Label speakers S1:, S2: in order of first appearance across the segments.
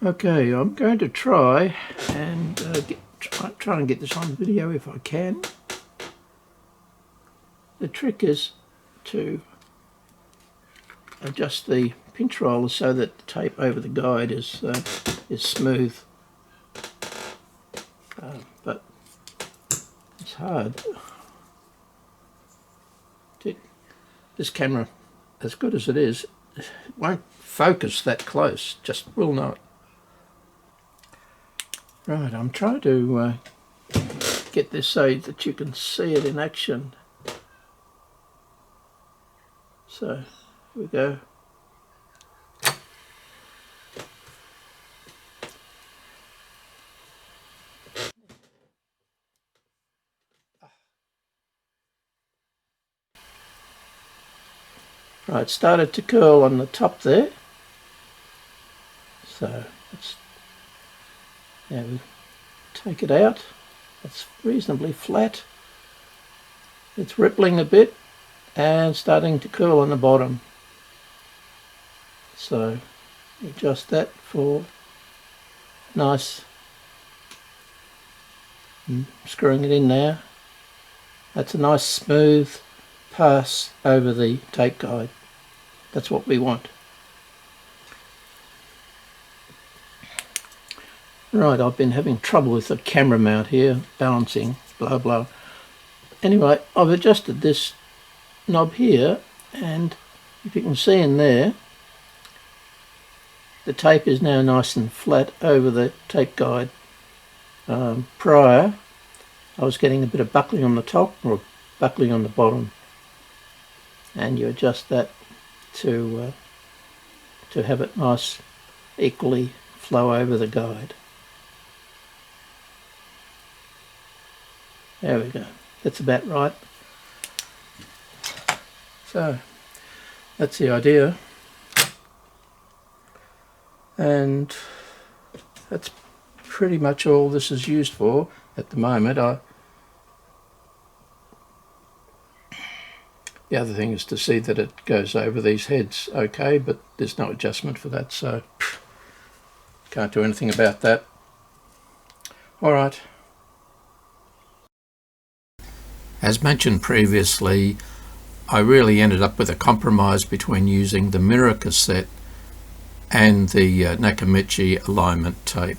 S1: Okay, I'm going to try and try and get this on video if I can. The trick is to adjust the pinch roller so that the tape over the guide is smooth, but it's hard. This camera, as good as it is, won't focus that close, just will not. Right, I'm trying to get this so that you can see it in action. So, here we go. Right, it started to curl on the top there. So, now we take it out. It's reasonably flat. It's rippling a bit and starting to curl on the bottom. So adjust that for nice. Screwing it in now. That's a nice smooth pass over the tape guide. That's what we want. Right, I've been having trouble with the camera mount here, balancing, blah blah. Anyway, I've adjusted this knob here, and if you can see in there, the tape is now nice and flat over the tape guide. Prior, I was getting a bit of buckling on the top or buckling on the bottom, and you adjust that to have it nice, equally flow over the guide. There we go. That's about right. So that's the idea, and that's pretty much all this is used for at the moment. The other thing is to see that it goes over these heads okay, but there's no adjustment for that, so can't do anything about that. All right. As mentioned previously, I really ended up with a compromise between using the mirror cassette and the Nakamichi alignment tape,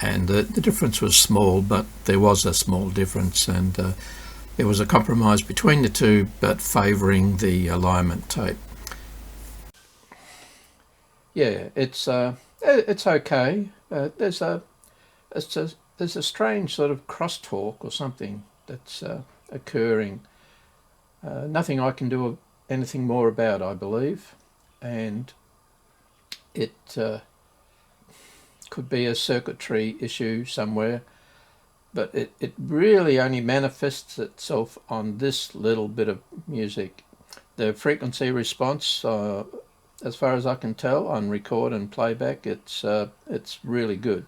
S1: and the difference was small, but there was a small difference, and there was a compromise between the two, but favouring the alignment tape. Yeah, it's okay. There's a strange sort of crosstalk or something that's occurring. Nothing I can do anything more about, I believe, and it could be a circuitry issue somewhere, but it really only manifests itself on this little bit of music. The frequency response, as far as I can tell, on record and playback, it's really good.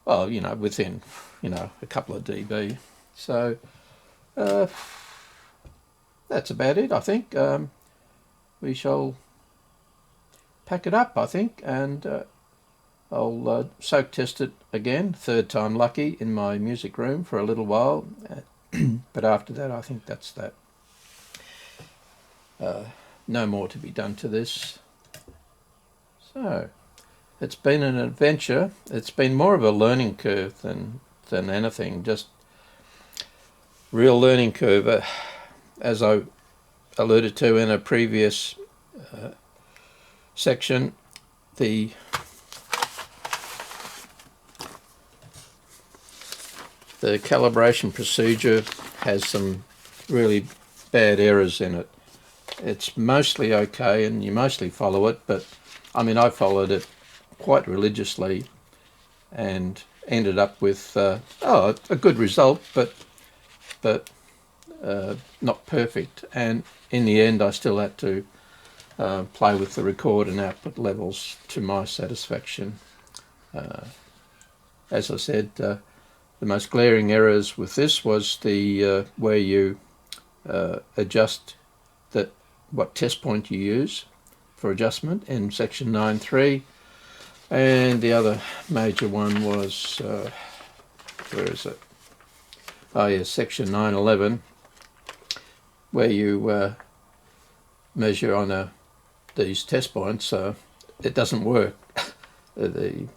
S1: Well, within, a couple of dB. So that's about it, I think. We shall pack it up, I think, and I'll soak test it again, third time lucky, in my music room for a little while. But after that, I think that's that. No more to be done to this. So it's been an adventure. It's been more of a learning curve than anything, just real learning curve. As I alluded to in a previous section, the calibration procedure has some really bad errors in it. It's mostly okay and you mostly follow it, but I mean, I followed it quite religiously and ended up with a good result, but not perfect. And in the end, I still had to play with the record and output levels to my satisfaction. As I said, the most glaring errors with this was the where you adjust what test point you use. for adjustment in section 9.3, and the other major one was, where is it? Oh yes, section 9.11, where you measure on these test points. It doesn't work. It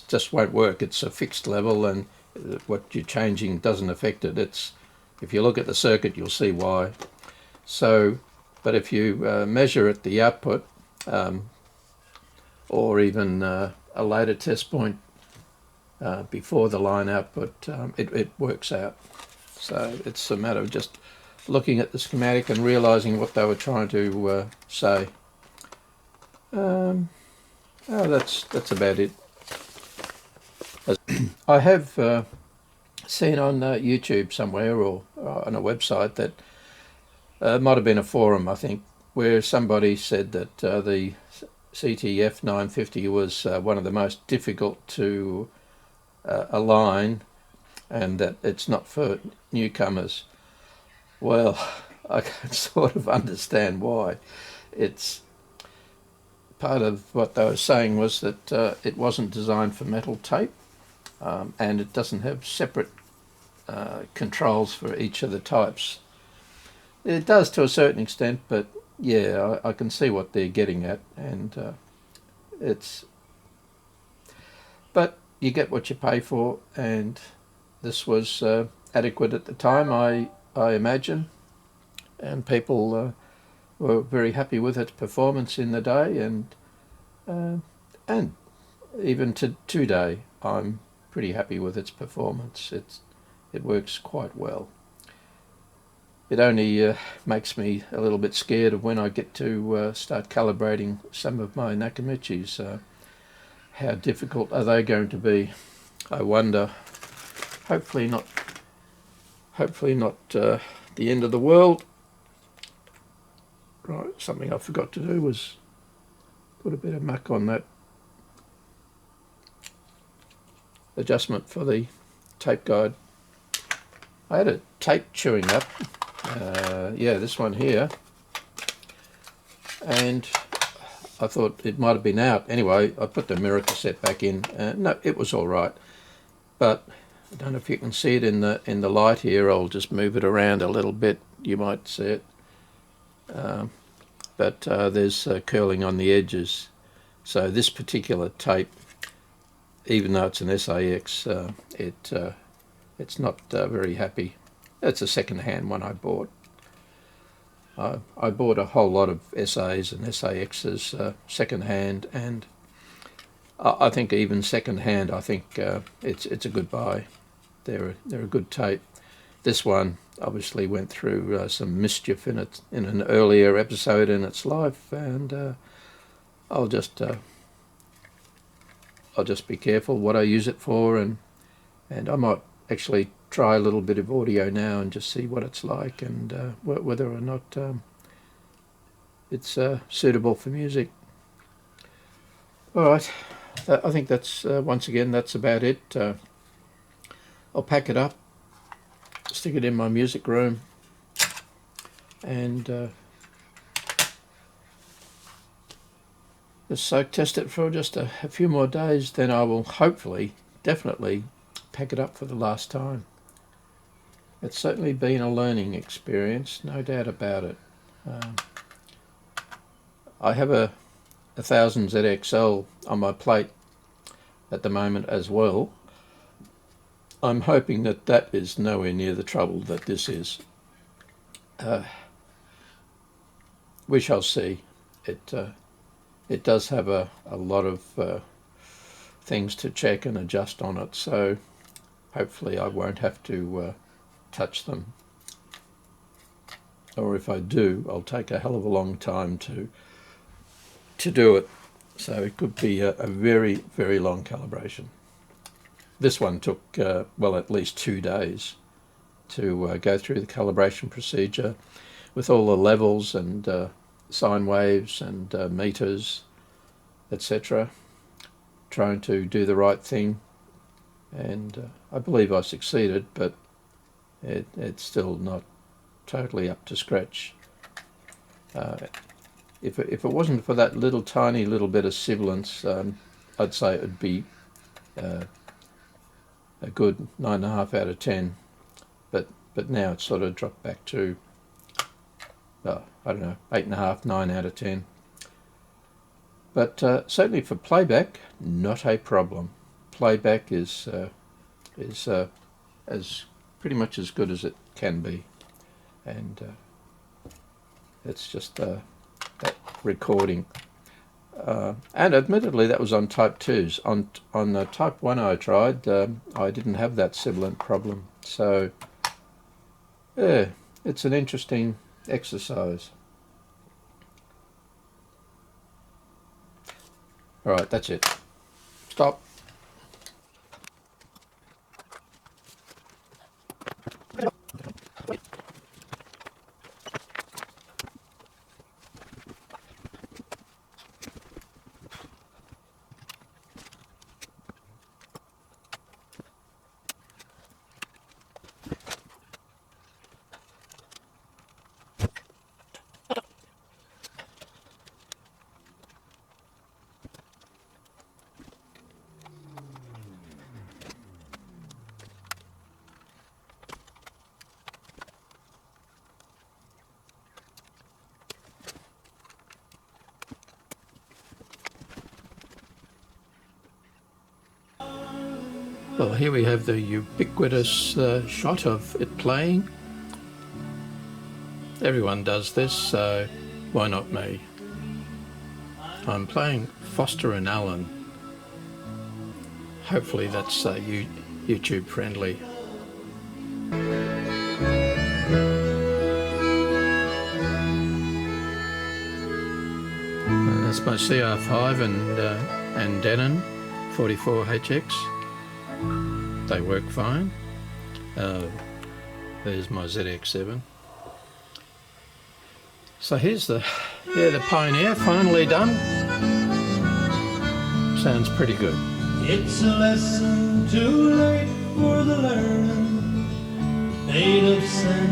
S1: just won't work. It's a fixed level, and what you're changing doesn't affect it. If you look at the circuit, you'll see why. So, but if you measure at the output, or even a later test point before the line output, it works out. So it's a matter of just looking at the schematic and realizing what they were trying to say. That's about it. I have seen on YouTube somewhere, or on a website, that might have been a forum, I think, where somebody said that the CT F950 was one of the most difficult to align, and that it's not for newcomers. Well, I can sort of understand why. It's part of what they were saying was that it wasn't designed for metal tape, and it doesn't have separate controls for each of the types. It does to a certain extent, but yeah, I can see what they're getting at, and but you get what you pay for, and this was adequate at the time, I imagine, and people were very happy with its performance in the day, and even to today I'm pretty happy with its performance. It works quite well. It only makes me a little bit scared of when I get to start calibrating some of my Nakamichis. How difficult are they going to be? I wonder. Hopefully not the end of the world. Right, something I forgot to do was put a bit of muck on that adjustment for the tape guide. I had a tape chewing up, yeah, this one here, and I thought it might have been out. Anyway, I put the mirror cassette back in. No, it was all right, but I don't know if you can see it in the light here. I'll just move it around a little bit. You might see it, but there's curling on the edges. So this particular tape, even though it's an SAX, it's not very happy. It's a second-hand one I bought. I bought a whole lot of SAs and SAXs second-hand, and I think even second-hand, I think it's a good buy. They're a good tape. This one obviously went through some mischief in an earlier episode in its life, and I'll just be careful what I use it for, and I might actually try a little bit of audio now and just see what it's like, and whether or not it's suitable for music. All right, I think that's once again that's about it. I'll pack it up, stick it in my music room, and just soak test it for just a few more days. Then I will hopefully, definitely, pack it up for the last time. It's certainly been a learning experience, no doubt about it. I have a 1000 ZXL on my plate at the moment as well. I'm hoping that is nowhere near the trouble that this is. We shall see. It does have a lot of things to check and adjust on it, so hopefully I won't have to touch them. Or if I do, I'll take a hell of a long time to do it. So it could be a very, very long calibration. This one took, well, at least 2 days to go through the calibration procedure with all the levels and sine waves and meters, etc., trying to do the right thing. And I believe I succeeded, but it's still not totally up to scratch. if it wasn't for that tiny little bit of sibilance, I'd say it would be a good 9.5 out of 10. But now it's sort of dropped back to, I don't know, 8.5, 9 out of 10. But certainly for playback, not a problem. Playback is as pretty much as good as it can be, and it's just that recording. And admittedly, that was on Type 2s. On the Type 1 I tried, I didn't have that sibilant problem. So, yeah, it's an interesting exercise. All right, that's it. Stop. Well, here we have the ubiquitous shot of it playing. Everyone does this, so why not me? I'm playing Foster and Allen. Hopefully that's YouTube friendly. That's my CR5 and Denon 44HX. They work fine. There's my ZX7. So here's the Pioneer finally done. Sounds pretty good.
S2: It's a lesson too late for the learning. Made of sin,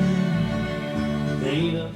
S2: made of